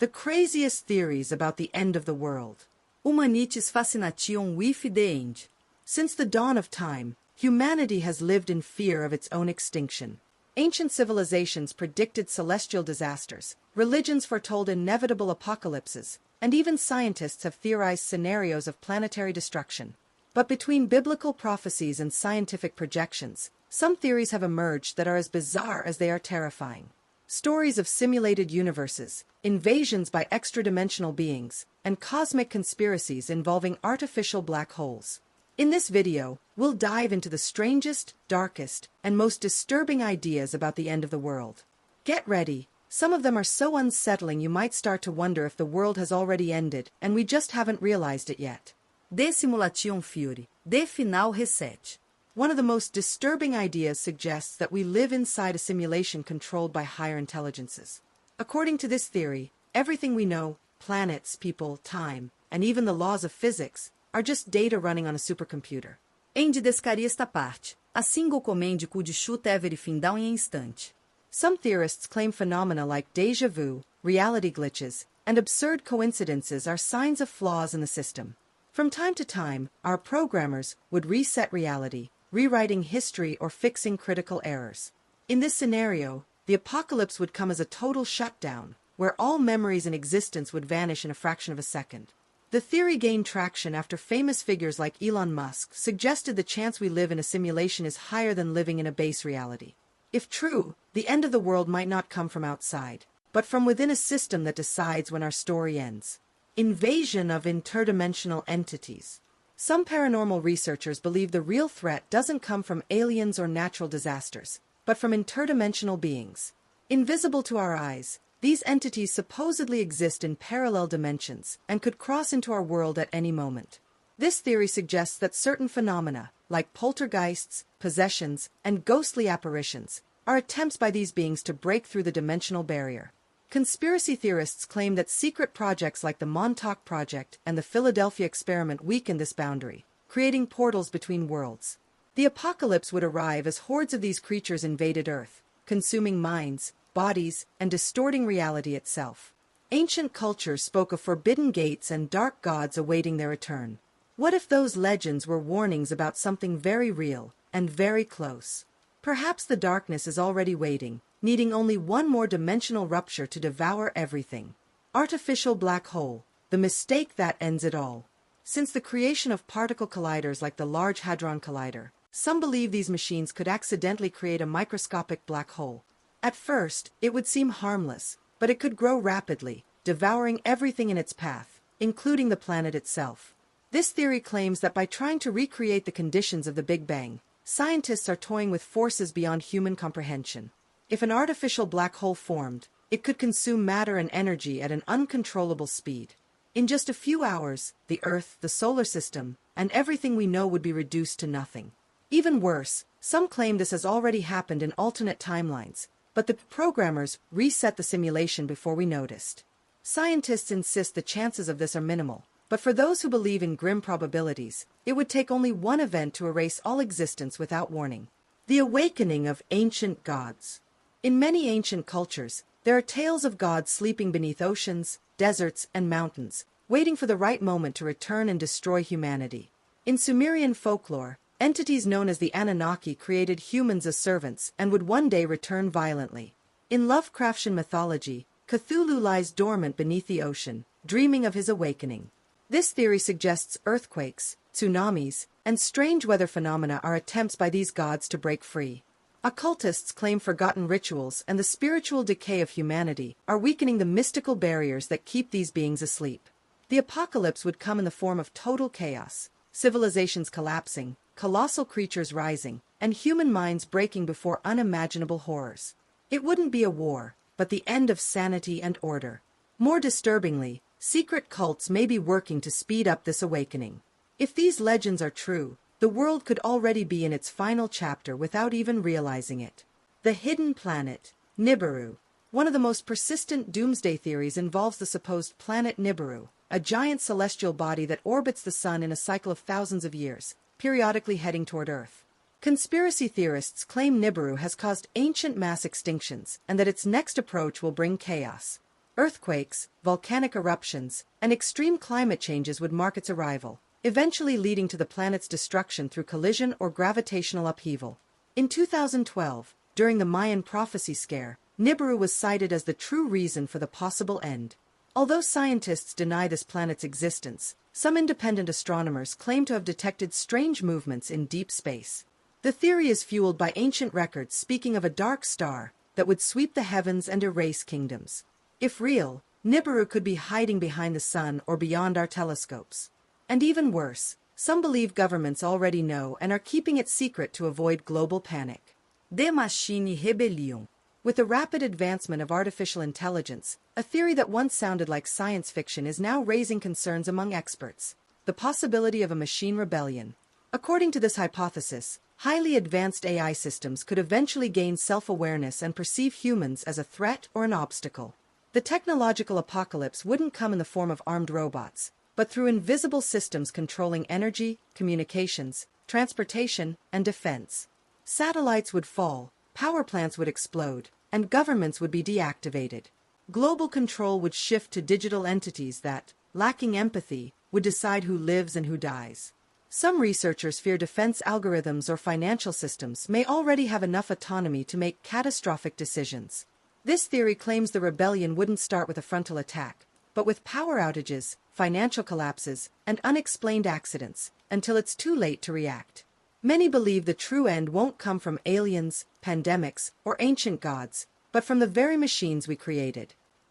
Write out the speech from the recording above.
The craziest theories about the end of the world. Humanities fascination with the end. Since the dawn of time, humanity has lived in fear of its own extinction. Ancient civilizations predicted celestial disasters, religions foretold inevitable apocalypses, and even scientists have theorized scenarios of planetary destruction. But between biblical prophecies and scientific projections, some theories have emerged that are as bizarre as they are terrifying. Stories of simulated universes, invasions by extra-dimensional beings, and cosmic conspiracies involving artificial black holes. In this video, we'll dive into the strangest, darkest, and most disturbing ideas about the end of the world. Get ready, some of them are so unsettling you might start to wonder if the world has already ended and we just haven't realized it yet. De simulation fury, de final reset. One of the most disturbing ideas suggests that we live inside a simulation controlled by higher intelligences. According to this theory, everything we know, planets, people, time, and even the laws of physics, are just data running on a supercomputer. Em descaria esta parte, assim o comêndico de chuta every findão em instante. Some theorists claim phenomena like déjà vu, reality glitches, and absurd coincidences are signs of flaws in the system. From time to time, our programmers would reset reality, rewriting history or fixing critical errors. In this scenario, the apocalypse would come as a total shutdown, where all memories in existence would vanish in a fraction of a second. The theory gained traction after famous figures like Elon Musk suggested the chance we live in a simulation is higher than living in a base reality. If true, the end of the world might not come from outside, but from within a system that decides when our story ends. Invasion of interdimensional entities. Some paranormal researchers believe the real threat doesn't come from aliens or natural disasters, but from interdimensional beings. Invisible to our eyes, these entities supposedly exist in parallel dimensions and could cross into our world at any moment. This theory suggests that certain phenomena, like poltergeists, possessions, and ghostly apparitions, are attempts by these beings to break through the dimensional barrier. Conspiracy theorists claim that secret projects like the Montauk Project and the Philadelphia experiment weaken this boundary, creating portals between worlds. The apocalypse would arrive as hordes of these creatures invaded Earth, consuming minds, bodies, and distorting reality itself. Ancient cultures spoke of forbidden gates and dark gods awaiting their return. What if those legends were warnings about something very real and very close? Perhaps the darkness is already waiting, needing only one more dimensional rupture to devour everything. Artificial black hole, the mistake that ends it all. Since the creation of particle colliders like the Large Hadron Collider, some believe these machines could accidentally create a microscopic black hole. At first, it would seem harmless, but it could grow rapidly, devouring everything in its path, including the planet itself. This theory claims that by trying to recreate the conditions of the Big Bang, scientists are toying with forces beyond human comprehension. If an artificial black hole formed, it could consume matter and energy at an uncontrollable speed. In just a few hours, the Earth, the solar system, and everything we know would be reduced to nothing. Even worse, some claim this has already happened in alternate timelines, but the programmers reset the simulation before we noticed. Scientists insist the chances of this are minimal, but for those who believe in grim probabilities, it would take only one event to erase all existence without warning. The awakening of ancient gods. In many ancient cultures, there are tales of gods sleeping beneath oceans, deserts, and mountains, waiting for the right moment to return and destroy humanity. In Sumerian folklore, entities known as the Anunnaki created humans as servants and would one day return violently. In Lovecraftian mythology, Cthulhu lies dormant beneath the ocean, dreaming of his awakening. This theory suggests earthquakes, tsunamis, and strange weather phenomena are attempts by these gods to break free. Occultists claim forgotten rituals and the spiritual decay of humanity are weakening the mystical barriers that keep these beings asleep. The apocalypse would come in the form of total chaos, civilizations collapsing, colossal creatures rising, and human minds breaking before unimaginable horrors. It wouldn't be a war, but the end of sanity and order. More disturbingly, secret cults may be working to speed up this awakening. If these legends are true, the world could already be in its final chapter without even realizing it. The hidden planet, Nibiru. One of the most persistent doomsday theories involves the supposed planet Nibiru, a giant celestial body that orbits the sun in a cycle of thousands of years, periodically heading toward Earth. Conspiracy theorists claim Nibiru has caused ancient mass extinctions and that its next approach will bring chaos. Earthquakes, volcanic eruptions, and extreme climate changes would mark its arrival, eventually leading to the planet's destruction through collision or gravitational upheaval. In 2012, during the Mayan prophecy scare, Nibiru was cited as the true reason for the possible end. Although scientists deny this planet's existence, some independent astronomers claim to have detected strange movements in deep space. The theory is fueled by ancient records speaking of a dark star that would sweep the heavens and erase kingdoms. If real, Nibiru could be hiding behind the sun or beyond our telescopes. And even worse, some believe governments already know and are keeping it secret to avoid global panic. De Machine Rebellion. With the rapid advancement of artificial intelligence, a theory that once sounded like science fiction is now raising concerns among experts. The possibility of a machine rebellion. According to this hypothesis, highly advanced AI systems could eventually gain self-awareness and perceive humans as a threat or an obstacle. The technological apocalypse wouldn't come in the form of armed robots, but through invisible systems controlling energy, communications, transportation, and defense. Satellites would fall, power plants would explode, and governments would be deactivated. Global control would shift to digital entities that, lacking empathy, would decide who lives and who dies. Some researchers fear defense algorithms or financial systems may already have enough autonomy to make catastrophic decisions. This theory claims the rebellion wouldn't start with a frontal attack, but with power outages, financial collapses, and unexplained accidents, until it's too late to react. Many believe the true end won't come from aliens, pandemics, or ancient gods, but from the very machines we created.